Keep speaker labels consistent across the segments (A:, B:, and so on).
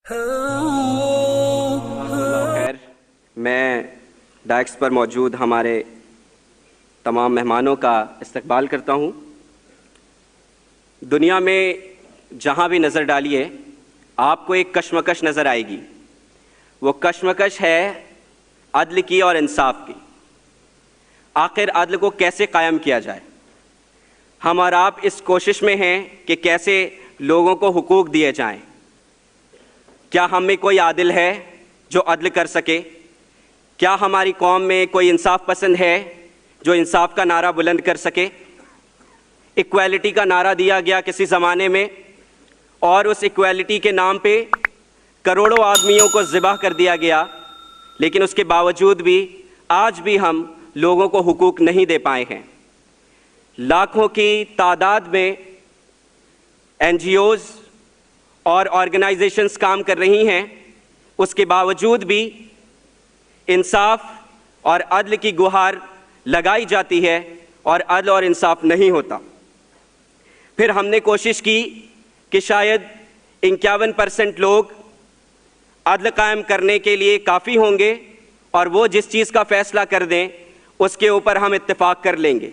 A: خیر، میں ڈائکس پر موجود ہمارے تمام مہمانوں کا استقبال کرتا ہوں۔ دنیا میں جہاں بھی نظر ڈالیے آپ کو ایک کشمکش نظر آئے گی۔ وہ کشمکش ہے عدل کی اور انصاف کی۔ آخر عدل کو کیسے قائم کیا جائے؟ ہم اور آپ اس کوشش میں ہیں کہ کیسے لوگوں کو حقوق دیے جائیں۔ کیا ہم میں کوئی عادل ہے جو عدل کر سکے؟ کیا ہماری قوم میں کوئی انصاف پسند ہے جو انصاف کا نعرہ بلند کر سکے؟ ایکویلٹی کا نعرہ دیا گیا کسی زمانے میں، اور اس ایکویلٹی کے نام پہ کروڑوں آدمیوں کو ذبح کر دیا گیا، لیکن اس کے باوجود بھی آج بھی ہم لوگوں کو حقوق نہیں دے پائے ہیں۔ لاکھوں کی تعداد میں این جی اوز اور آرگنائزیشنز کام کر رہی ہیں، اس کے باوجود بھی انصاف اور عدل کی گہار لگائی جاتی ہے اور عدل اور انصاف نہیں ہوتا۔ پھر ہم نے کوشش کی کہ شاید 51% لوگ عدل قائم کرنے کے لیے کافی ہوں گے اور وہ جس چیز کا فیصلہ کر دیں اس کے اوپر ہم اتفاق کر لیں گے،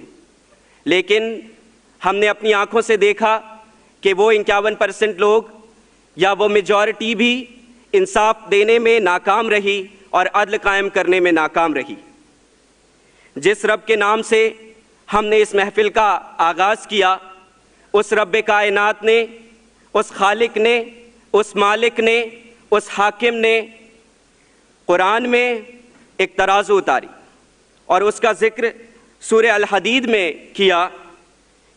A: لیکن ہم نے اپنی آنکھوں سے دیکھا کہ وہ 51% لوگ یا وہ میجورٹی بھی انصاف دینے میں ناکام رہی اور عدل قائم کرنے میں ناکام رہی۔ جس رب کے نام سے ہم نے اس محفل کا آغاز کیا، اس رب کائنات نے، اس خالق نے، اس مالک نے، اس حاکم نے قرآن میں ایک ترازو اتاری اور اس کا ذکر سورہ الحدید میں کیا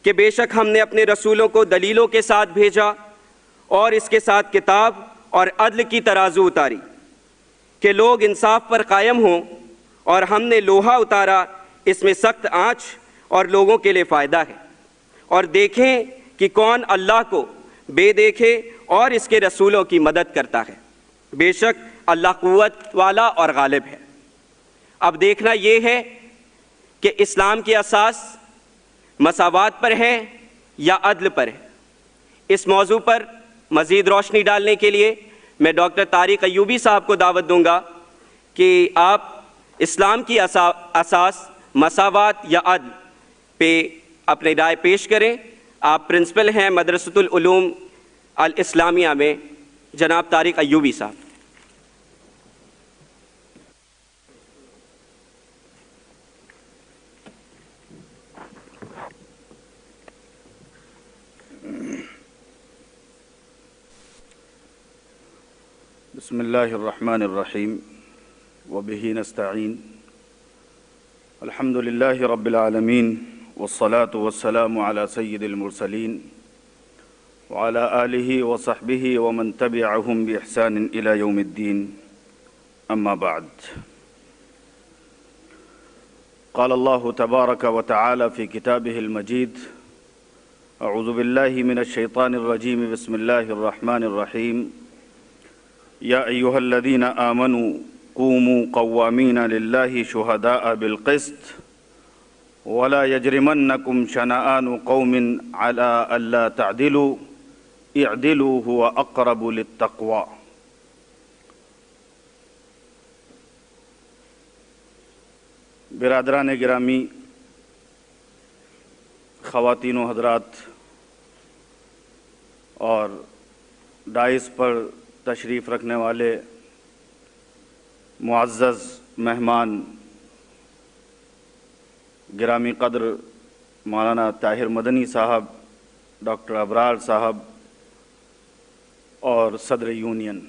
A: کہ بے شک ہم نے اپنے رسولوں کو دلیلوں کے ساتھ بھیجا اور اس کے ساتھ کتاب اور عدل کی ترازو اتاری کہ لوگ انصاف پر قائم ہوں، اور ہم نے لوہا اتارا، اس میں سخت آنچ اور لوگوں کے لیے فائدہ ہے، اور دیکھیں کہ کون اللہ کو بے دیکھے اور اس کے رسولوں کی مدد کرتا ہے۔ بے شک اللہ قوت والا اور غالب ہے۔ اب دیکھنا یہ ہے کہ اسلام کی اساس مساوات پر ہے یا عدل پر ہے۔ اس موضوع پر مزید روشنی ڈالنے کے لیے میں ڈاکٹر طارق ایوبی صاحب کو دعوت دوں گا کہ آپ اسلام کی اساس مساوات یا عدل پہ اپنی رائے پیش کریں۔ آپ پرنسپل ہیں مدرسۃ العلوم الاسلامیہ میں، جناب طارق ایوبی صاحب۔
B: بسم اللہ الرحمن الرحیم وبہ نستعین الحمد للہ رب العالمین والصلاة والسلام علی سید المرسلین وعلی آلہ وصحبہ ومن تبعہم بإحسان الی یوم الدین، اما بعد۔ قال اللہ تبارک وتعالی فی کتابہ المجید، اعوذ باللہ من الشیطان الرجیم، بسم اللہ الرحمن الرحیم، یا ایہا الذین آمنوا قوموا قوامین للہ شہداء بالقسط ولا یجرمنکم شنآن قوم علی الا تعدلوا اعدلوا هو اقرب للتقوی۔ برادران گرامی، خواتین و حضرات، اور ڈائس پر تشریف رکھنے والے معزز مہمان، گرامی قدر مولانا طاہر مدنی صاحب، ڈاکٹر ابرار صاحب اور صدر یونین،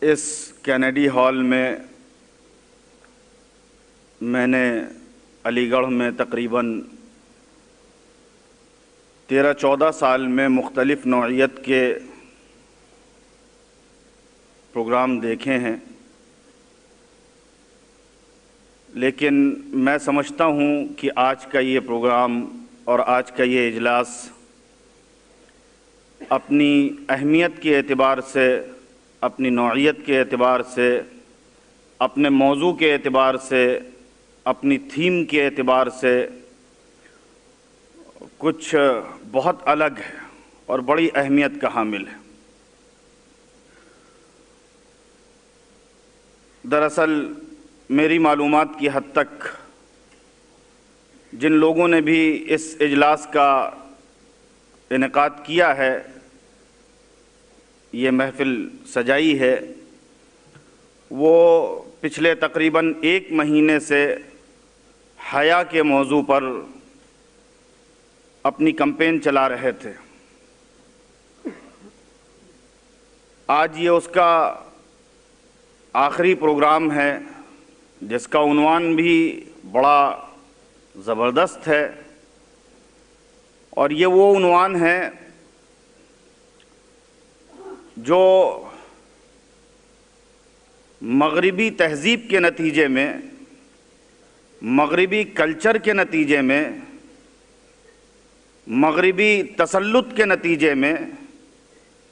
B: اس کینیڈی ہال میں نے علی گڑھ میں تقریباً 13-14 سال میں مختلف نوعیت کے پروگرام دیکھے ہیں، لیکن میں سمجھتا ہوں کہ آج کا یہ پروگرام اور آج کا یہ اجلاس اپنی اہمیت کے اعتبار سے، اپنی نوعیت کے اعتبار سے، اپنے موضوع کے اعتبار سے، اپنی تھیم کے اعتبار سے کچھ بہت الگ ہے اور بڑی اہمیت کا حامل ہے۔ دراصل میری معلومات کی حد تک جن لوگوں نے بھی اس اجلاس کا انعقاد کیا ہے، یہ محفل سجائی ہے، وہ پچھلے تقریباً 1 مہینے سے حیا کے موضوع پر اپنی کمپین چلا رہے تھے۔ آج یہ اس کا آخری پروگرام ہے، جس کا عنوان بھی بڑا زبردست ہے، اور یہ وہ عنوان ہے جو مغربی تہذیب کے نتیجے میں، مغربی کلچر کے نتیجے میں، مغربی تسلط کے نتیجے میں،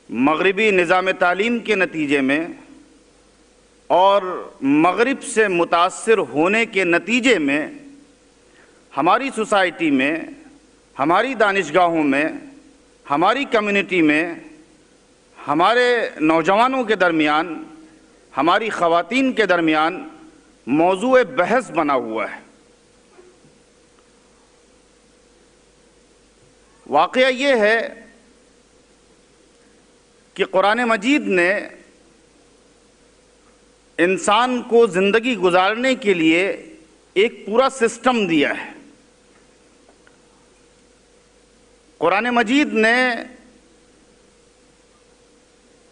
B: مغربی نظام تعلیم کے نتیجے میں اور مغرب سے متاثر ہونے کے نتیجے میں ہماری سوسائٹی میں، ہماری دانشگاہوں میں، ہماری کمیونٹی میں، ہمارے نوجوانوں کے درمیان، ہماری خواتین کے درمیان موضوع بحث بنا ہوا ہے۔ واقعہ یہ ہے کہ قرآن مجید نے انسان کو زندگی گزارنے کے لیے ایک پورا سسٹم دیا ہے۔ قرآن مجید نے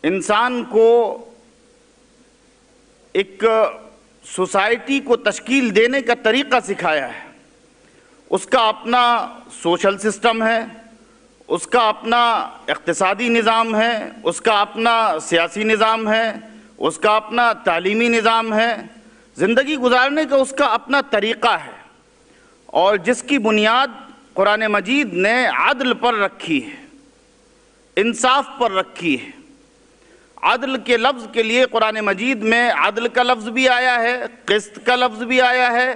B: انسان کو ایک سوسائٹی کو تشکیل دینے کا طریقہ سکھایا ہے۔ اس کا اپنا سوشل سسٹم ہے، اس کا اپنا اقتصادی نظام ہے، اس کا اپنا سیاسی نظام ہے، اس کا اپنا تعلیمی نظام ہے، زندگی گزارنے کا اس کا اپنا طریقہ ہے، اور جس کی بنیاد قرآن مجید نے عدل پر رکھی ہے، انصاف پر رکھی ہے۔ عدل کے لفظ کے لیے قرآن مجید میں عدل کا لفظ بھی آیا ہے، قسط کا لفظ بھی آیا ہے۔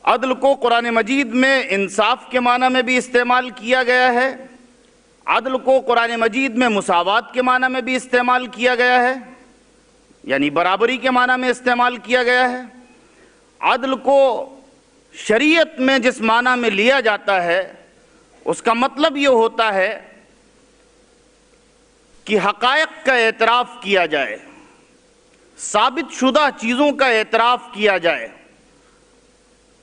B: عدل کو قرآن مجید میں انصاف کے معنی میں بھی استعمال کیا گیا ہے، عدل کو قرآن مجید میں مساوات کے معنی میں بھی استعمال کیا گیا ہے، یعنی برابری کے معنی میں استعمال کیا گیا ہے۔ عدل کو شریعت میں جس معنی میں لیا جاتا ہے، اس کا مطلب یہ ہوتا ہے کہ حقائق کا اعتراف کیا جائے، ثابت شدہ چیزوں کا اعتراف کیا جائے،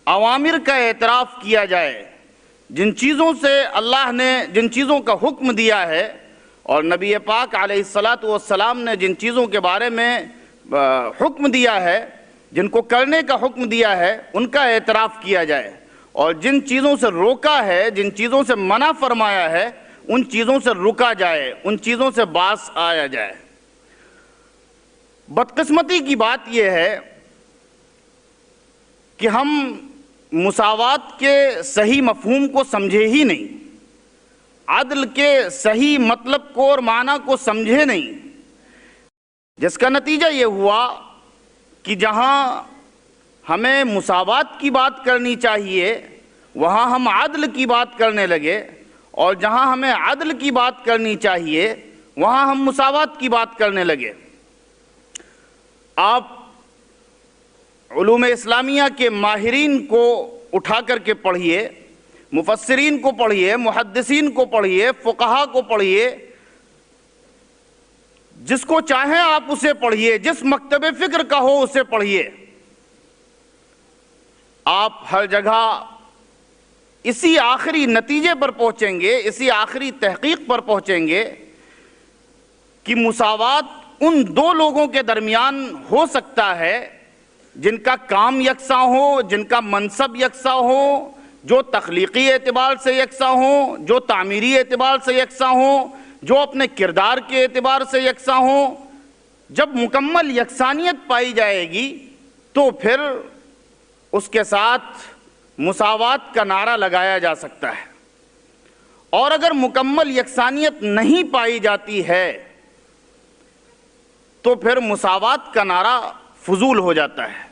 B: اوامر کا اعتراف کیا جائے، جن چیزوں سے اللہ نے جن چیزوں کا حکم دیا ہے اور نبی پاک علیہ السلام نے جن چیزوں کے بارے میں حکم دیا ہے، جن کو کرنے کا حکم دیا ہے، ان کا اعتراف کیا جائے، اور جن چیزوں سے روکا ہے، جن چیزوں سے منع فرمایا ہے، ان چیزوں سے رکا جائے، ان چیزوں سے باز آیا جائے۔ بدقسمتی کی بات یہ ہے کہ ہم مساوات کے صحیح مفہوم کو سمجھے ہی نہیں، عدل کے صحیح مطلب کو اور معنی کو سمجھے نہیں، جس کا نتیجہ یہ ہوا کہ جہاں ہمیں مساوات کی بات کرنی چاہیے وہاں ہم عدل کی بات کرنے لگے، اور جہاں ہمیں عدل کی بات کرنی چاہیے وہاں ہم مساوات کی بات کرنے لگے۔ آپ علوم اسلامیہ کے ماہرین کو اٹھا کر کے پڑھیے، مفسرین کو پڑھیے، محدثین کو پڑھیے، فقہا کو پڑھیے، جس کو چاہیں آپ اسے پڑھیے، جس مکتب فکر کا ہو اسے پڑھیے، آپ ہر جگہ اسی آخری نتیجے پر پہنچیں گے، اسی آخری تحقیق پر پہنچیں گے کہ مساوات ان دو لوگوں کے درمیان ہو سکتا ہے جن کا کام یکساں ہو، جن کا منصب یکساں ہو، جو تخلیقی اعتبار سے یکساں ہو، جو تعمیری اعتبار سے یکساں ہو، جو اپنے کردار کے اعتبار سے یکساں ہو۔ جب مکمل یکسانیت پائی جائے گی تو پھر اس کے ساتھ مساوات کا نعرہ لگایا جا سکتا ہے، اور اگر مکمل یکسانیت نہیں پائی جاتی ہے تو پھر مساوات کا نعرہ فضول ہو جاتا ہے،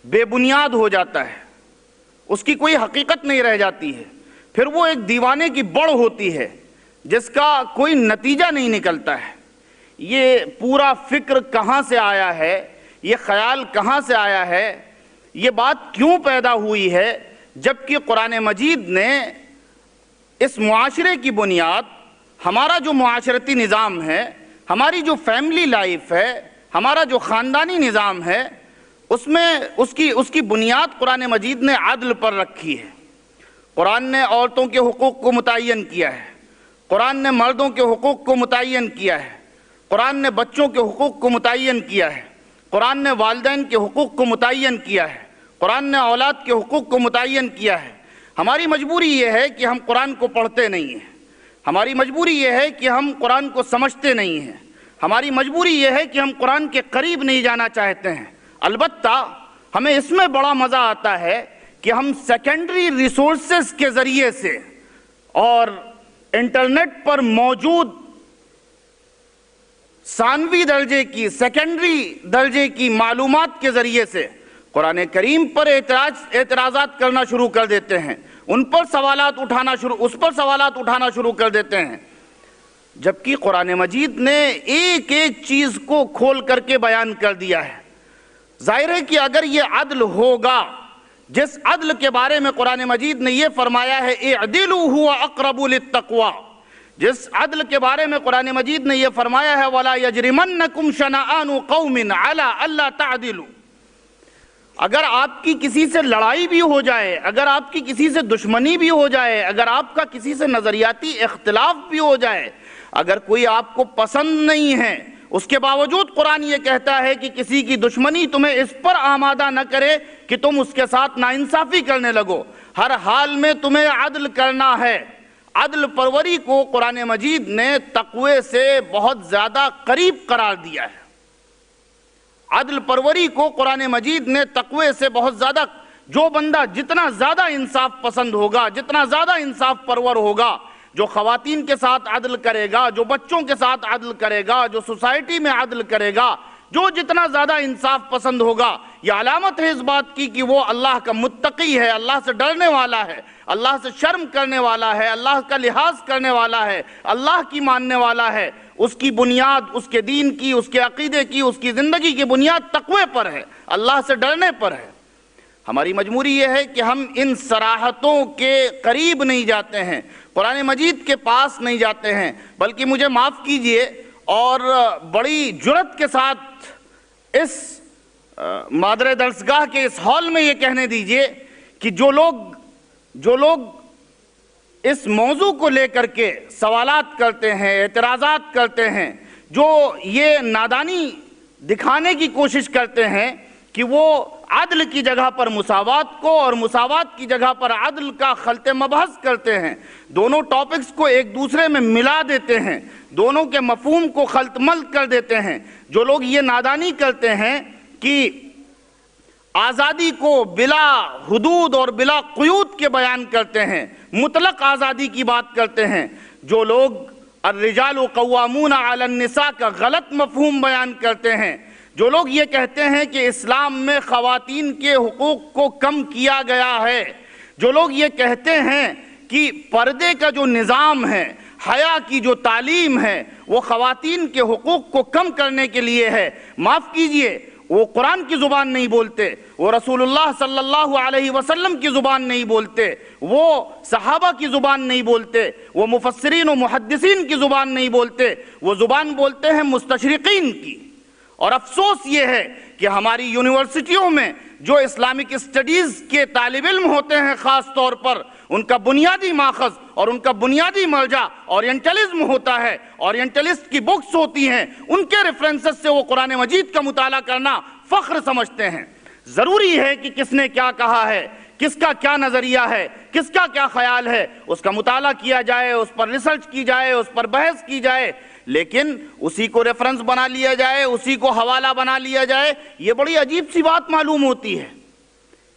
B: بے بنیاد ہو جاتا ہے، اس کی کوئی حقیقت نہیں رہ جاتی ہے، پھر وہ ایک دیوانے کی بڑ ہوتی ہے جس کا کوئی نتیجہ نہیں نکلتا ہے۔ یہ پورا فکر کہاں سے آیا ہے، یہ خیال کہاں سے آیا ہے، یہ بات کیوں پیدا ہوئی ہے، جبکہ قرآن مجید نے اس معاشرے کی بنیاد، ہمارا جو معاشرتی نظام ہے، ہماری جو فیملی لائف ہے، ہمارا جو خاندانی نظام ہے، اس میں اس کی بنیاد قرآن مجید نے عدل پر رکھی ہے۔ قرآن نے عورتوں کے حقوق کو متعین کیا ہے، قرآن نے مردوں کے حقوق کو متعین کیا ہے، قرآن نے بچوں کے حقوق کو متعین کیا ہے، قرآن نے والدین کے حقوق کو متعین کیا ہے، قرآن نے اولاد کے حقوق کو متعین کیا ہے۔ ہماری مجبوری یہ ہے کہ ہم قرآن کو پڑھتے نہیں ہیں، ہماری مجبوری یہ ہے کہ ہم قرآن کو سمجھتے نہیں ہیں، ہماری مجبوری یہ ہے کہ ہم قرآن کے قریب نہیں جانا چاہتے ہیں۔ البتہ ہمیں اس میں بڑا مزہ آتا ہے کہ ہم سیکنڈری ریسورسز کے ذریعے سے اور انٹرنیٹ پر موجود ثانوی درجے کی، سیکنڈری درجے کی معلومات کے ذریعے سے قرآن کریم پر اعتراضات کرنا شروع کر دیتے ہیں، اس پر سوالات اٹھانا شروع کر دیتے ہیں، جبکہ قرآن مجید نے ایک ایک چیز کو کھول کر کے بیان کر دیا ہے۔ ظاہر ہے کہ اگر یہ عدل ہوگا، جس عدل کے بارے میں قرآن مجید نے یہ فرمایا ہے اعدلوا هو اقرب للتقوی، جس عدل کے بارے میں قرآن مجید نے یہ فرمایا ہے وَلَا يَجْرِمَنَّكُمْ شَنَآنُ قَوْمٍ عَلَىٰ أَلَّا تَعْدِلُوا، اگر آپ کی کسی سے لڑائی بھی ہو جائے، اگر آپ کی کسی سے دشمنی بھی ہو جائے، اگر آپ کا کسی سے نظریاتی اختلاف بھی ہو جائے، اگر کوئی آپ کو پسند نہیں ہے، اس کے باوجود قرآن یہ کہتا ہے کہ کسی کی دشمنی تمہیں اس پر آمادہ نہ کرے کہ تم اس کے ساتھ ناانصافی کرنے لگو، ہر حال میں تمہیں عدل کرنا ہے۔ عدل پروری کو قرآن مجید نے تقوی سے بہت زیادہ قریب قرار دیا ہے۔ عدل پروری کو قرآن مجید نے تقوی سے بہت زیادہ، جو بندہ جتنا زیادہ انصاف پسند ہوگا، جتنا زیادہ انصاف پرور ہوگا، جو خواتین کے ساتھ عدل کرے گا، جو بچوں کے ساتھ عدل کرے گا، جو سوسائٹی میں عدل کرے گا، جو جتنا زیادہ انصاف پسند ہوگا، یہ علامت ہے اس بات کی کہ وہ اللہ کا متقی ہے، اللہ سے ڈرنے والا ہے، اللہ سے شرم کرنے والا ہے، اللہ کا لحاظ کرنے والا ہے، اللہ کی ماننے والا ہے۔ اس کی بنیاد، اس کے دین کی، اس کے عقیدے کی، اس کی زندگی کی بنیاد تقوی پر ہے، اللہ سے ڈرنے پر ہے۔ ہماری مجبوری یہ ہے کہ ہم ان صراحتوں کے قریب نہیں جاتے ہیں، قرآن مجید کے پاس نہیں جاتے ہیں، بلکہ مجھے معاف کیجئے اور بڑی جرات کے ساتھ اس مادر درسگاہ کے اس ہال میں یہ کہنے دیجئے کہ جو لوگ اس موضوع کو لے کر کے سوالات کرتے ہیں، اعتراضات کرتے ہیں، جو یہ نادانی دکھانے کی کوشش کرتے ہیں کہ وہ عدل کی جگہ پر مساوات کو اور مساوات کی جگہ پر عدل کا خلط مبحث کرتے ہیں، دونوں ٹاپکس کو ایک دوسرے میں ملا دیتے ہیں، دونوں کے مفہوم کو خلط ملط کر دیتے ہیں، جو لوگ یہ نادانی کرتے ہیں کہ آزادی کو بلا حدود اور بلا قیود کے بیان کرتے ہیں، مطلق آزادی کی بات کرتے ہیں، جو لوگ الرجال قوامون علی النساء کا غلط مفہوم بیان کرتے ہیں، جو لوگ یہ کہتے ہیں کہ اسلام میں خواتین کے حقوق کو کم کیا گیا ہے، جو لوگ یہ کہتے ہیں کہ پردے کا جو نظام ہے، حیا کی جو تعلیم ہے، وہ خواتین کے حقوق کو کم کرنے کے لیے ہے، معاف کیجئے، وہ قرآن کی زبان نہیں بولتے، وہ رسول اللہ صلی اللہ علیہ وسلم کی زبان نہیں بولتے، وہ صحابہ کی زبان نہیں بولتے، وہ مفسرین و محدثین کی زبان نہیں بولتے، وہ زبان بولتے ہیں مستشرقین کی۔ اور افسوس یہ ہے کہ ہماری یونیورسٹیوں میں جو اسلامک اسٹڈیز کے طالب علم ہوتے ہیں، خاص طور پر ان کا بنیادی ماخذ اور ان کا بنیادی مرجع اورینٹلزم ہوتا ہے، اورینٹلسٹ کی بکس ہوتی ہیں، ان کے ریفرنسز سے وہ قرآن مجید کا مطالعہ کرنا فخر سمجھتے ہیں۔ ضروری ہے کہ کس نے کیا کہا ہے، کس کا کیا نظریہ ہے، کس کا کیا خیال ہے، اس کا مطالعہ کیا جائے، اس پر ریسرچ کی جائے، اس پر بحث کی جائے، لیکن اسی کو ریفرنس بنا لیا جائے، اسی کو حوالہ بنا لیا جائے، یہ بڑی عجیب سی بات معلوم ہوتی ہے۔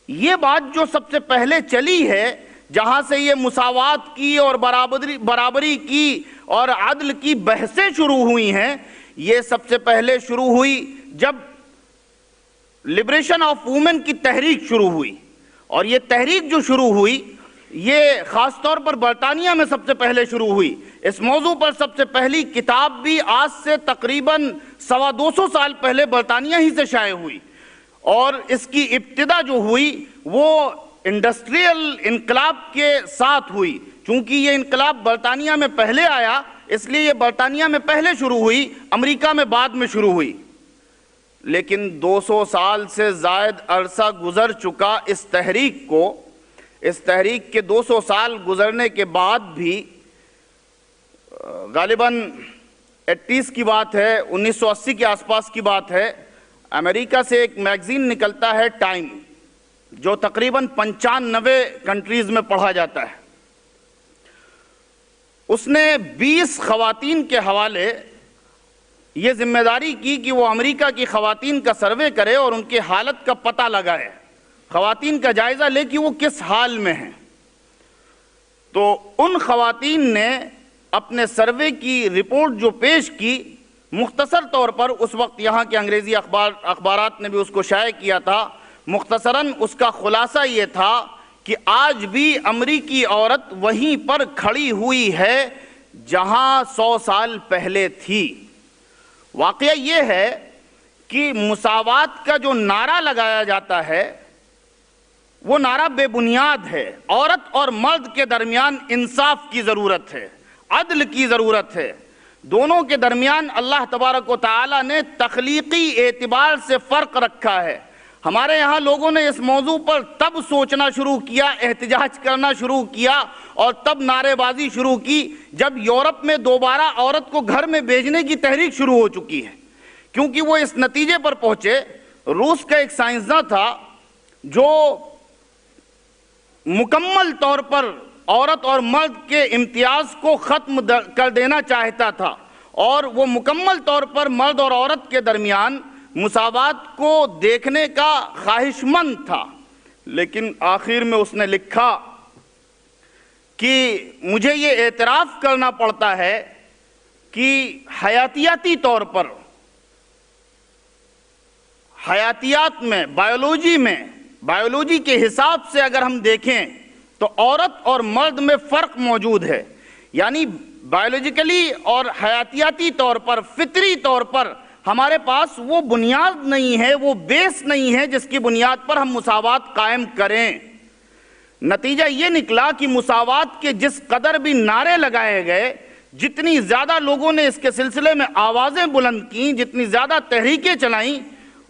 B: یہ بات جو سب سے پہلے چلی ہے، جہاں سے یہ مساوات کی اور برابری کی اور عدل کی بحثیں شروع ہوئی ہیں، یہ سب سے پہلے شروع ہوئی جب لبریشن آف وومن کی تحریک شروع ہوئی، اور یہ تحریک جو شروع ہوئی یہ خاص طور پر برطانیہ میں سب سے پہلے شروع ہوئی۔ اس موضوع پر سب سے پہلی کتاب بھی آج سے تقریباً 250 سال پہلے برطانیہ ہی سے شائع ہوئی، اور اس کی ابتدا جو ہوئی وہ انڈسٹریل انقلاب کے ساتھ ہوئی۔ چونکہ یہ انقلاب برطانیہ میں پہلے آیا اس لیے یہ برطانیہ میں پہلے شروع ہوئی، امریکہ میں بعد میں شروع ہوئی، لیکن 200 سال سے زائد عرصہ گزر چکا اس تحریک کے 200 سال گزرنے کے بعد بھی غالباً 80 کی بات ہے، 1980 کے آس پاس کی بات ہے، امریکہ سے ایک میگزین نکلتا ہے ٹائم، جو تقریباً 95 کنٹریز میں پڑھا جاتا ہے۔ اس نے 20 خواتین کے حوالے یہ ذمہ داری کی کہ وہ امریکہ کی خواتین کا سروے کرے اور ان کے حالت کا پتہ لگائے، خواتین کا جائزہ لے کہ وہ کس حال میں ہیں۔ تو ان خواتین نے اپنے سروے کی رپورٹ جو پیش کی، مختصر طور پر اس وقت یہاں کے انگریزی اخبارات نے بھی اس کو شائع کیا تھا، مختصراً اس کا خلاصہ یہ تھا کہ آج بھی امریکی عورت وہیں پر کھڑی ہوئی ہے جہاں 100 سال پہلے تھی۔ واقعہ یہ ہے کہ مساوات کا جو نعرہ لگایا جاتا ہے وہ نعرہ بے بنیاد ہے۔ عورت اور مرد کے درمیان انصاف کی ضرورت ہے، عدل کی ضرورت ہے۔ دونوں کے درمیان اللہ تبارک و تعالی نے تخلیقی اعتبار سے فرق رکھا ہے۔ ہمارے یہاں لوگوں نے اس موضوع پر تب سوچنا شروع کیا، احتجاج کرنا شروع کیا اور تب نعرے بازی شروع کی جب یورپ میں دوبارہ عورت کو گھر میں بھیجنے کی تحریک شروع ہو چکی ہے، کیونکہ وہ اس نتیجے پر پہنچے۔ روس کا ایک سائنسداں تھا جو مکمل طور پر عورت اور مرد کے امتیاز کو ختم کر دینا چاہتا تھا، اور وہ مکمل طور پر مرد اور عورت کے درمیان مساوات کو دیکھنے کا خواہش مند تھا، لیکن آخر میں اس نے لکھا کہ مجھے یہ اعتراف کرنا پڑتا ہے کہ حیاتیاتی طور پر، حیاتیات میں، بایولوجی کے حساب سے اگر ہم دیکھیں تو عورت اور مرد میں فرق موجود ہے، یعنی بایولوجیکلی اور حیاتیاتی طور پر، فطری طور پر ہمارے پاس وہ بنیاد نہیں ہے، وہ بیس نہیں ہے جس کی بنیاد پر ہم مساوات قائم کریں۔ نتیجہ یہ نکلا کہ مساوات کے جس قدر بھی نعرے لگائے گئے، جتنی زیادہ لوگوں نے اس کے سلسلے میں آوازیں بلند کیں، جتنی زیادہ تحریکیں چلائیں،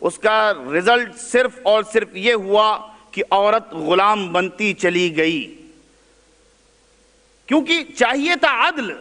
B: اس کا رزلٹ صرف اور صرف یہ ہوا کہ عورت غلام بنتی چلی گئی۔ کیونکہ چاہیے تھا عدل،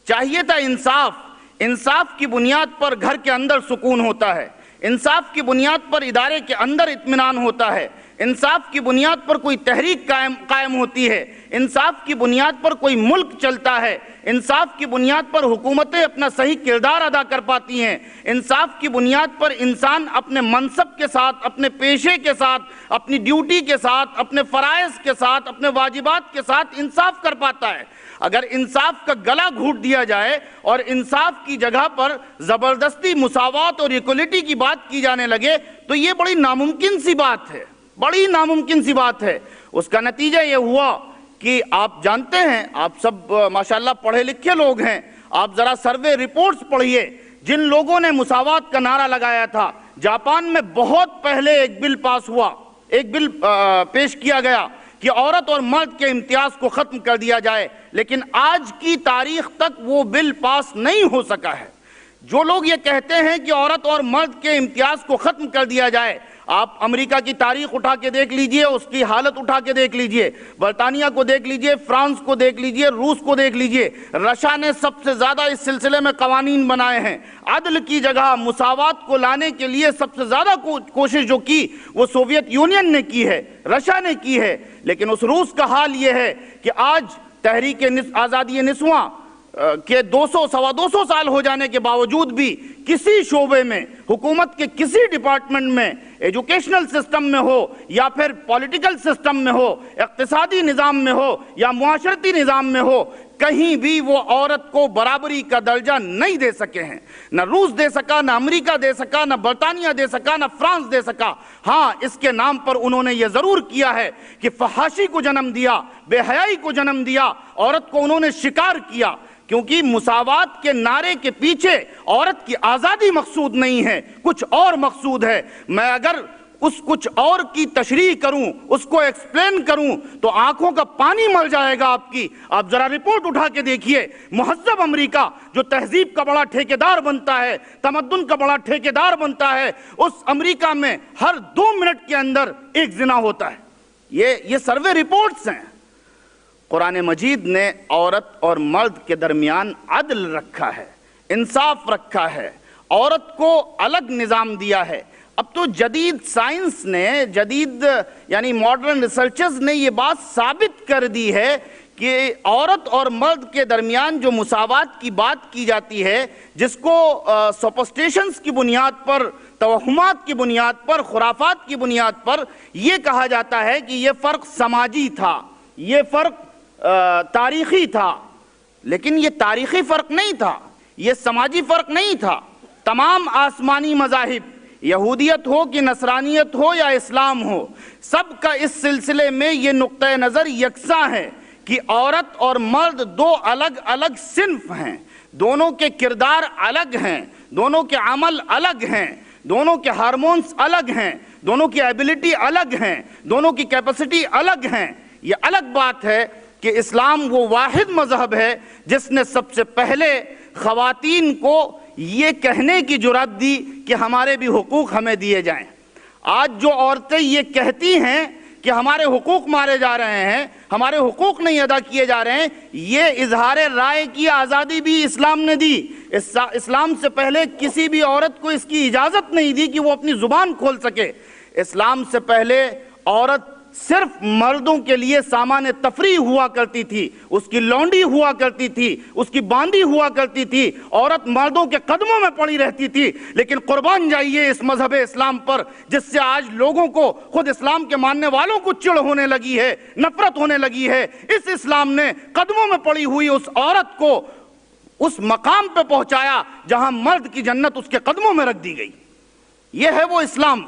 B: چاہیے تھا انصاف۔ انصاف کی بنیاد پر گھر کے اندر سکون ہوتا ہے، انصاف کی بنیاد پر ادارے کے اندر اطمینان ہوتا ہے، انصاف کی بنیاد پر کوئی تحریک قائم ہوتی ہے، انصاف کی بنیاد پر کوئی ملک چلتا ہے، انصاف کی بنیاد پر حکومتیں اپنا صحیح کردار ادا کر پاتی ہیں، انصاف کی بنیاد پر انسان اپنے منصب کے ساتھ، اپنے پیشے کے ساتھ، اپنی ڈیوٹی کے ساتھ، اپنے فرائض کے ساتھ، اپنے واجبات کے ساتھ انصاف کر پاتا ہے۔ اگر انصاف کا گلا گھونٹ دیا جائے اور انصاف کی جگہ پر زبردستی مساوات اور ایکولیٹی کی بات کی جانے لگے تو یہ بڑی ناممکن سی بات ہے، بڑی ناممکن سی بات ہے۔ اس کا نتیجہ یہ ہوا کہ آپ جانتے ہیں، آپ سب ماشاءاللہ پڑھے لکھے لوگ ہیں، آپ ذرا سروے رپورٹس پڑھیے، جن لوگوں نے مساوات کا نعرہ لگایا تھا، جاپان میں بہت پہلے ایک بل پاس ہوا، ایک بل پیش کیا گیا کہ عورت اور مرد کے امتیاز کو ختم کر دیا جائے، لیکن آج کی تاریخ تک وہ بل پاس نہیں ہو سکا ہے۔ جو لوگ یہ کہتے ہیں کہ عورت اور مرد کے امتیاز کو ختم کر دیا جائے، آپ امریکہ کی تاریخ اٹھا کے دیکھ لیجئے، اس کی حالت اٹھا کے دیکھ لیجئے، برطانیہ کو دیکھ لیجئے، فرانس کو دیکھ لیجئے، روس کو دیکھ لیجئے، رشیا نے سب سے زیادہ اس سلسلے میں قوانین بنائے ہیں۔ عدل کی جگہ مساوات کو لانے کے لیے سب سے زیادہ کوشش جو کی وہ سوویت یونین نے کی ہے، رشیا نے کی ہے، لیکن اس روس کا حال یہ ہے کہ آج تحریک آزادی نسواں کہ 200 سال ہو جانے کے باوجود بھی کسی شعبے میں، حکومت کے کسی ڈپارٹمنٹ میں، ایجوکیشنل سسٹم میں ہو یا پھر پولیٹیکل سسٹم میں ہو، اقتصادی نظام میں ہو یا معاشرتی نظام میں ہو، کہیں بھی وہ عورت کو برابری کا درجہ نہیں دے سکے ہیں۔ نہ روس دے سکا، نہ امریکہ دے سکا، نہ برطانیہ دے سکا، نہ فرانس دے سکا۔ ہاں، اس کے نام پر انہوں نے یہ ضرور کیا ہے کہ فحاشی کو جنم دیا، بے حیائی کو جنم دیا، عورت کو انہوں نے شکار کیا۔ کیونکہ مساوات کے نعرے کے پیچھے عورت کی آزادی مقصود نہیں ہے، کچھ اور مقصود ہے۔ میں اگر اس کچھ اور کی تشریح کروں، اس کو ایکسپلین کروں تو آنکھوں کا پانی مر جائے گا آپ کی۔ آپ ذرا رپورٹ اٹھا کے دیکھیے، مہذب امریکہ جو تہذیب کا بڑا ٹھیکیدار بنتا ہے، تمدن کا بڑا ٹھیکیدار بنتا ہے، اس امریکہ میں ہر 2 منٹ کے اندر ایک زنا ہوتا ہے۔ یہ سروے رپورٹس ہیں۔ قرآن مجید نے عورت اور مرد کے درمیان عدل رکھا ہے، انصاف رکھا ہے، عورت کو الگ نظام دیا ہے۔ اب تو جدید سائنس نے، جدید یعنی ماڈرن ریسرچرز نے یہ بات ثابت کر دی ہے کہ عورت اور مرد کے درمیان جو مساوات کی بات کی جاتی ہے، جس کو سپرسٹیشنز کی بنیاد پر، توہمات کی بنیاد پر، خرافات کی بنیاد پر یہ کہا جاتا ہے کہ یہ فرق سماجی تھا، یہ فرق تاریخی تھا، لیکن یہ تاریخی فرق نہیں تھا، یہ سماجی فرق نہیں تھا۔ تمام آسمانی مذاہب، یہودیت ہو کہ نصرانیت ہو یا اسلام ہو، سب کا اس سلسلے میں یہ نقطہ نظر یکساں ہے کہ عورت اور مرد 2 الگ الگ صنف ہیں، دونوں کے کردار الگ ہیں، دونوں کے عمل الگ ہیں، دونوں کے ہارمونز الگ ہیں، دونوں کی ایبلٹی الگ ہیں، دونوں کی کیپیسٹی الگ ہیں۔ یہ الگ بات ہے کہ اسلام وہ واحد مذہب ہے جس نے سب سے پہلے خواتین کو یہ کہنے کی جرات دی کہ ہمارے بھی حقوق ہمیں دیے جائیں۔ آج جو عورتیں یہ کہتی ہیں کہ ہمارے حقوق مارے جا رہے ہیں، ہمارے حقوق نہیں ادا کیے جا رہے ہیں، یہ اظہار رائے کی آزادی بھی اسلام نے دی۔ اسلام سے پہلے کسی بھی عورت کو اس کی اجازت نہیں دی کہ وہ اپنی زبان کھول سکے۔ اسلام سے پہلے عورت صرف مردوں کے لیے سامان تفریح ہوا کرتی تھی، اس کی لونڈی ہوا کرتی تھی، اس کی باندی ہوا کرتی تھی، عورت مردوں کے قدموں میں پڑی رہتی تھی۔ لیکن قربان جائیے اس مذہب اسلام پر، جس سے آج لوگوں کو، خود اسلام کے ماننے والوں کو چڑ ہونے لگی ہے، نفرت ہونے لگی ہے۔ اس اسلام نے قدموں میں پڑی ہوئی اس عورت کو اس مقام پہ پہنچایا جہاں مرد کی جنت اس کے قدموں میں رکھ دی گئی۔ یہ ہے وہ اسلام۔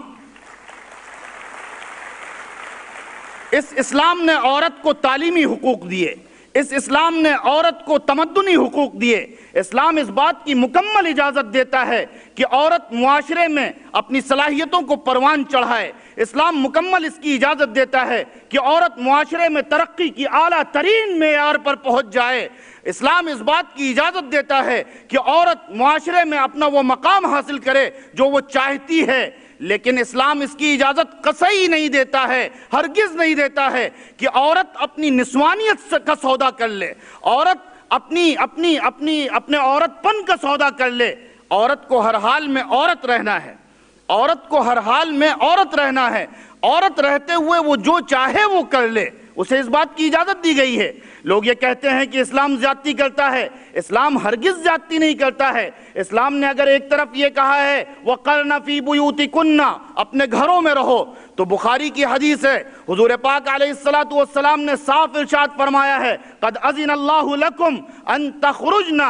B: اس اسلام نے عورت کو تعلیمی حقوق دیے، اس اسلام نے عورت کو تمدنی حقوق دیے۔ اسلام اس بات کی مکمل اجازت دیتا ہے کہ عورت معاشرے میں اپنی صلاحیتوں کو پروان چڑھائے۔ اسلام مکمل اس کی اجازت دیتا ہے کہ عورت معاشرے میں ترقی کی اعلیٰ ترین معیار پر پہنچ جائے۔ اسلام اس بات کی اجازت دیتا ہے کہ عورت معاشرے میں اپنا وہ مقام حاصل کرے جو وہ چاہتی ہے۔ لیکن اسلام اس کی اجازت قطعی نہیں دیتا ہے، ہرگز نہیں دیتا ہے کہ عورت اپنی نسوانیت کا سودا کر لے، عورت اپنے عورت پن کا سودا کر لے۔ عورت کو ہر حال میں عورت رہنا ہے، عورت کو ہر حال میں عورت رہنا ہے۔ عورت رہتے ہوئے وہ جو چاہے وہ کر لے، اسے اس بات کی اجازت دی گئی ہے۔ لوگ یہ کہتے ہیں کہ اسلام زیادتی کرتا ہے، اسلام ہرگز زیادتی نہیں کرتا ہے۔ اسلام نے اگر ایک طرف یہ کہا ہے وَقَرْنَ فِي بُيُوتِكُنَّ، اپنے گھروں میں رہو، تو بخاری کی حدیث ہے، حضور پاک علیہ السلام نے صاف ارشاد فرمایا ہے قَدْ أَذِنَ اللَّهُ لَكُمْ أَن تَخْرُجْنَ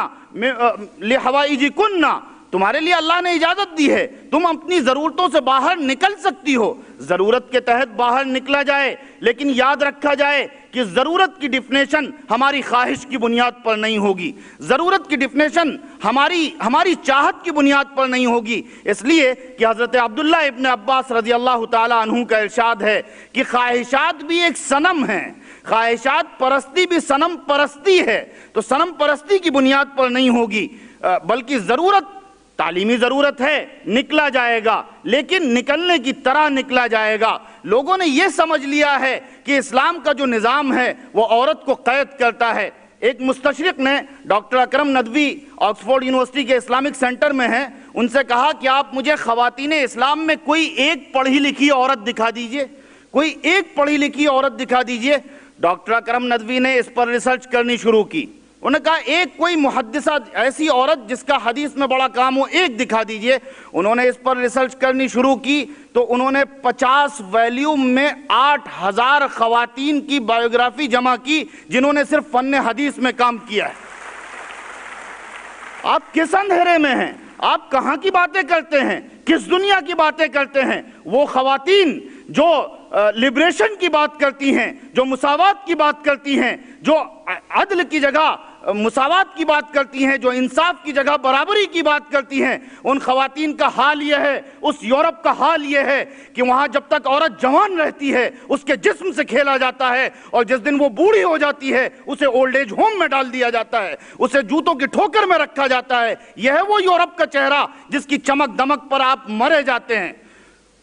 B: لِحَوَائِجِكُنَّ، تمہارے لیے اللہ نے اجازت دی ہے، تم اپنی ضرورتوں سے باہر نکل سکتی ہو۔ ضرورت کے تحت باہر نکلا جائے، لیکن یاد رکھا جائے کہ ضرورت کی ڈیفینیشن ہماری خواہش کی بنیاد پر نہیں ہوگی، ضرورت کی ڈیفینیشن ہماری چاہت کی بنیاد پر نہیں ہوگی۔ اس لیے کہ حضرت عبداللہ ابن عباس رضی اللہ تعالیٰ عنہ کا ارشاد ہے کہ خواہشات بھی ایک صنم ہیں، خواہشات پرستی بھی صنم پرستی ہے، تو صنم پرستی کی بنیاد پر نہیں ہوگی، بلکہ ضرورت، تعلیمی ضرورت ہے، نکلا جائے گا، لیکن نکلنے کی طرح نکلا جائے گا۔ لوگوں نے یہ سمجھ لیا ہے کہ اسلام کا جو نظام ہے وہ عورت کو قید کرتا ہے۔ ایک مستشرق نے، ڈاکٹر اکرم ندوی، آکسفورڈ یونیورسٹی کے اسلامک سینٹر میں ہیں، ان سے کہا کہ آپ مجھے خواتین اسلام میں کوئی ایک پڑھی لکھی عورت دکھا دیجئے، کوئی ایک پڑھی لکھی عورت دکھا دیجئے۔ ڈاکٹر اکرم ندوی نے اس پر ریسرچ کرنی شروع کی۔ انہوں نے کہا ایک کوئی محدثہ، ایسی عورت جس کا حدیث میں بڑا کام ہو، ایک دکھا دیجئے۔ انہوں نے اس پر ریسرچ کرنی شروع کی تو انہوں نے 50 ویلیوم میں 8000 خواتین کی بایوگرافی جمع کی جنہوں نے صرف فن حدیث میں کام کیا ہے۔ آپ کس اندھیرے میں ہیں؟ آپ کہاں کی باتیں کرتے ہیں؟ کس دنیا کی باتیں کرتے ہیں؟ وہ خواتین جو لبریشن کی بات کرتی ہیں، جو مساوات کی بات کرتی ہیں، جو عدل کی جگہ مساوات کی بات کرتی ہیں، جو انصاف کی جگہ برابری کی بات کرتی ہیں، ان خواتین کا حال یہ ہے، اس یورپ کا حال یہ ہے کہ وہاں جب تک عورت جوان رہتی ہے اس کے جسم سے کھیلا جاتا ہے، اور جس دن وہ بوڑھی ہو جاتی ہے اسے اولڈ ایج ہوم میں ڈال دیا جاتا ہے، اسے جوتوں کی ٹھوکر میں رکھا جاتا ہے۔ یہ ہے وہ یورپ کا چہرہ جس کی چمک دمک پر آپ مرے جاتے ہیں۔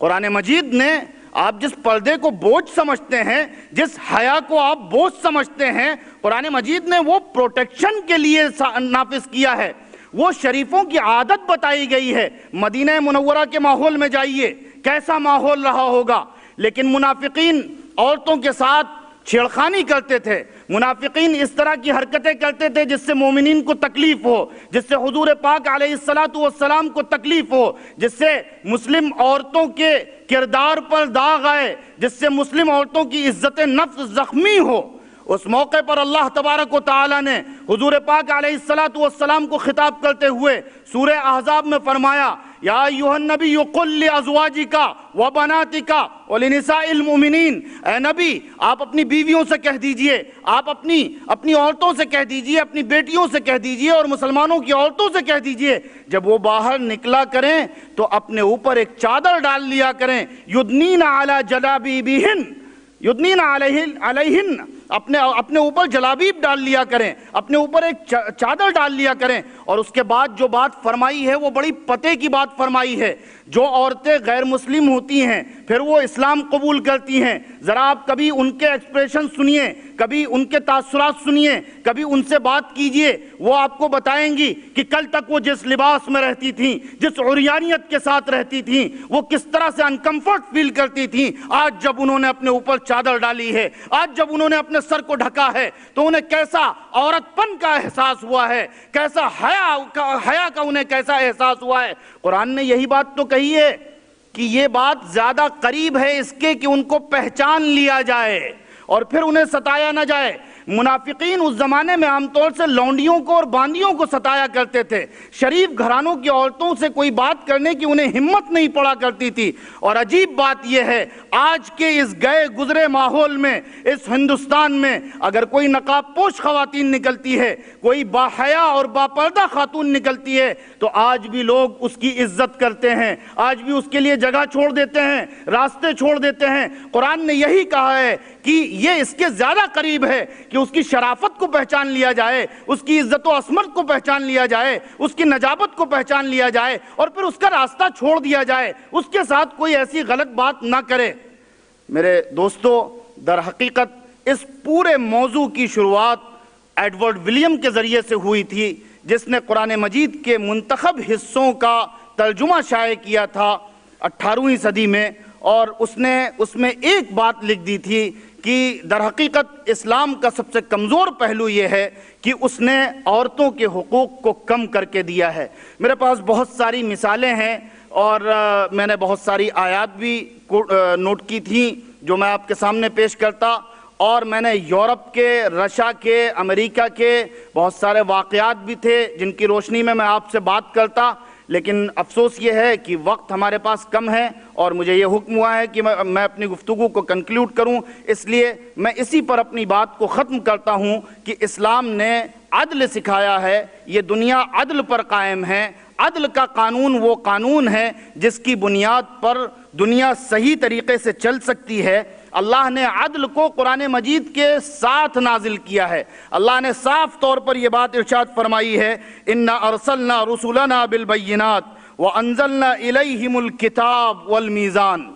B: قرآن مجید نے آپ جس پردے کو بوجھ سمجھتے ہیں، جس حیا کو آپ بوجھ سمجھتے ہیں، قرآن مجید نے وہ پروٹیکشن کے لیے نافذ کیا ہے، وہ شریفوں کی عادت بتائی گئی ہے۔ مدینہ منورہ کے ماحول میں جائیے، کیسا ماحول رہا ہوگا، لیکن منافقین عورتوں کے ساتھ چھیڑخانی کرتے تھے، منافقین اس طرح کی حرکتیں کرتے تھے جس سے مومنین کو تکلیف ہو، جس سے حضور پاک علیہ السلام کو تکلیف ہو، جس سے مسلم عورتوں کے کردار پر داغ آئے، جس سے مسلم عورتوں کی عزت نفس زخمی ہو۔ اس موقع پر اللہ تبارک و تعالی نے حضور پاک علیہ السلام کو خطاب کرتے ہوئے سورہ احزاب میں فرمایا، یا ایھا النبی قل لازواجک وبناتک ولنساء المؤمنین، اے نبی آپ اپنی بیویوں سے کہہ دیجئے، آپ اپنی عورتوں سے کہہ دیجئے، اپنی بیٹیوں سے کہہ دیجئے، اور مسلمانوں کی عورتوں سے کہہ دیجئے، جب وہ باہر نکلا کریں تو اپنے اوپر ایک چادر ڈال لیا کریں، یدنین علی جلابیبہن، یدنین علیہن، اپنے اوپر جلابیب ڈال لیا کریں، اپنے اوپر ایک چادر ڈال لیا کریں۔ اور اس کے بعد جو بات فرمائی ہے وہ بڑی پتے کی بات فرمائی ہے۔ جو عورتیں غیر مسلم ہوتی ہیں پھر وہ اسلام قبول کرتی ہیں، ذرا آپ کبھی ان کے ایکسپریشن سنیے، کبھی ان کے تاثرات سنیے، کبھی ان سے بات کیجئے، وہ آپ کو بتائیں گی کہ کل تک وہ جس لباس میں رہتی تھیں، جس عریانیت کے ساتھ رہتی تھیں، وہ کس طرح سے انکمفرٹ فیل کرتی تھیں، آج جب انہوں نے اپنے اوپر چادر ڈالی ہے، آج جب انہوں نے اپنے سر کو ڈھکا ہے تو انہیں کیسا عورت پن کا احساس ہوا ہے، کیسا حیا کا انہیں کیسا احساس ہوا ہے۔ قرآن نے یہی بات تو کہی ہے کہ یہ بات زیادہ قریب ہے اس کے کہ ان کو پہچان لیا جائے اور پھر انہیں ستایا نہ جائے۔ منافقین اس زمانے میں عام طور سے لونڈیوں کو اور باندیوں کو ستایا کرتے تھے، شریف گھرانوں کی عورتوں سے کوئی بات کرنے کی انہیں ہمت نہیں پڑا کرتی تھی۔ اور عجیب بات یہ ہے، آج کے اس گئے گزرے ماحول میں، اس ہندوستان میں، اگر کوئی نقاب پوش خواتین نکلتی ہے، کوئی باحیا اور باپردہ خاتون نکلتی ہے، تو آج بھی لوگ اس کی عزت کرتے ہیں، آج بھی اس کے لیے جگہ چھوڑ دیتے ہیں، راستے چھوڑ دیتے ہیں۔ قرآن نے یہی کہا ہے کہ یہ اس کے زیادہ قریب ہے کہ اس کی شرافت کو پہچان لیا جائے، اس کی عزت و عصمت کو پہچان لیا جائے، اس کی نجابت کو پہچان لیا جائے، اور پھر اس کا راستہ چھوڑ دیا جائے، اس کے ساتھ کوئی ایسی غلط بات نہ کرے۔ میرے دوستو، در حقیقت اس پورے موضوع کی شروعات ایڈورڈ ولیم کے ذریعے سے ہوئی تھی، جس نے قرآن مجید کے منتخب حصوں کا ترجمہ شائع کیا تھا 18ویں صدی میں، اور اس نے اس میں ایک بات لکھ دی تھی کہ در حقیقت اسلام کا سب سے کمزور پہلو یہ ہے کہ اس نے عورتوں کے حقوق کو کم کر کے دیا ہے۔ میرے پاس بہت ساری مثالیں ہیں اور میں نے بہت ساری آیات بھی نوٹ کی تھیں جو میں آپ کے سامنے پیش کرتا، اور میں نے یورپ کے، رشیا کے، امریکہ کے بہت سارے واقعات بھی تھے جن کی روشنی میں آپ سے بات کرتا، لیکن افسوس یہ ہے کہ وقت ہمارے پاس کم ہے اور مجھے یہ حکم ہوا ہے کہ میں اپنی گفتگو کو کنکلیوڈ کروں، اس لیے میں اسی پر اپنی بات کو ختم کرتا ہوں کہ اسلام نے عدل سکھایا ہے، یہ دنیا عدل پر قائم ہے۔ عدل کا قانون وہ قانون ہے جس کی بنیاد پر دنیا صحیح طریقے سے چل سکتی ہے۔ اللہ نے عدل کو قرآن مجید کے ساتھ نازل کیا ہے۔ اللہ نے صاف طور پر یہ بات ارشاد فرمائی ہے، اِنَّا أَرْسَلْنَا رُسُلَنَا بِالْبَيِّنَاتِ وَأَنزَلْنَا إِلَيْهِمُ الْكِتَابَ وَالْمِيزَانَ۔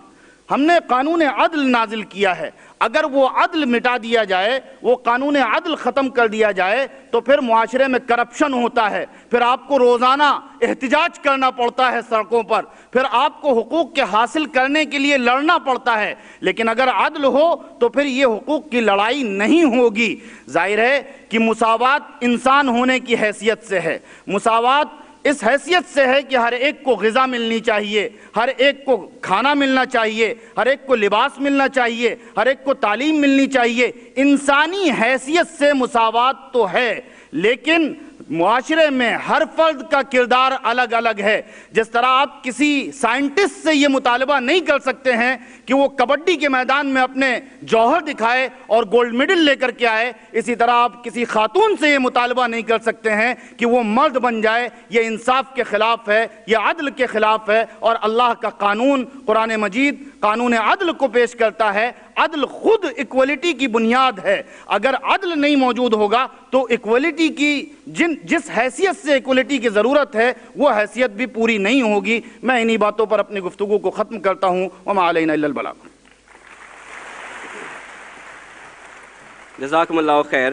B: ہم نے قانون عدل نازل کیا ہے۔ اگر وہ عدل مٹا دیا جائے، وہ قانون عدل ختم کر دیا جائے تو پھر معاشرے میں کرپشن ہوتا ہے، پھر آپ کو روزانہ احتجاج کرنا پڑتا ہے سڑکوں پر، پھر آپ کو حقوق کے حاصل کرنے کے لیے لڑنا پڑتا ہے۔ لیکن اگر عدل ہو تو پھر یہ حقوق کی لڑائی نہیں ہوگی۔ ظاہر ہے کہ مساوات انسان ہونے کی حیثیت سے ہے، مساوات اس حیثیت سے ہے کہ ہر ایک کو غذا ملنی چاہیے، ہر ایک کو کھانا ملنا چاہیے، ہر ایک کو لباس ملنا چاہیے، ہر ایک کو تعلیم ملنی چاہیے۔ انسانی حیثیت سے مساوات تو ہے، لیکن معاشرے میں ہر فرد کا کردار الگ الگ ہے. جس طرح آپ کسی سائنٹسٹ سے یہ مطالبہ نہیں کر سکتے ہیں کہ وہ کبڈی کے میدان میں اپنے جوہر دکھائے اور گولڈ میڈل لے کر کے آئے، اسی طرح آپ کسی خاتون سے یہ مطالبہ نہیں کر سکتے ہیں کہ وہ مرد بن جائے. یہ انصاف کے خلاف ہے، یہ عدل کے خلاف ہے، اور اللہ کا قانون قرآن مجید قانون عدل کو پیش کرتا ہے. عدل خود ایکولیٹی کی بنیاد ہے. اگر عدل نہیں موجود ہوگا تو ایکولیٹی کی جس حیثیت سے ایکولیٹی کی ضرورت ہے وہ حیثیت بھی پوری نہیں ہوگی. میں انہی باتوں پر اپنی گفتگو کو ختم کرتا ہوں. وما علینا الا البلاغ.
A: جزاکم اللہ خیر.